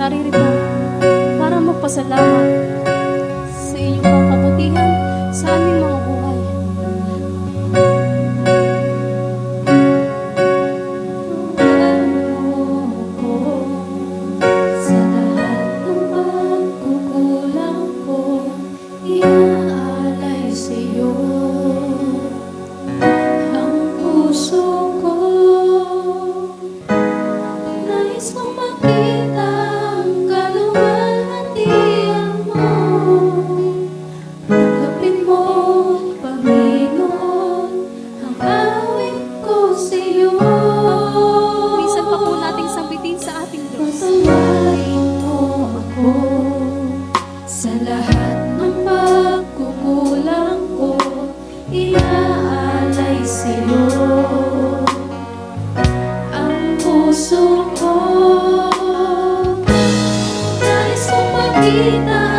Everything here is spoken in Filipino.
naririto para magpasalamat sa inyong mga kabutihan sa aming mga buhay. Sa lahat ng pagkukulang ko, iaalay sa'yo ang puso ko. Nais kong makita ang kaluwalhatian mo. Tanggapin mo, Panginoon, ang awit ko sa'yo. Minsan pa po nating sambitin sa ating Diyos. Patawarin mo ako sa lahat ng pagkukulang ko, iaalay sa'yo ang puso ko. Nais kong makita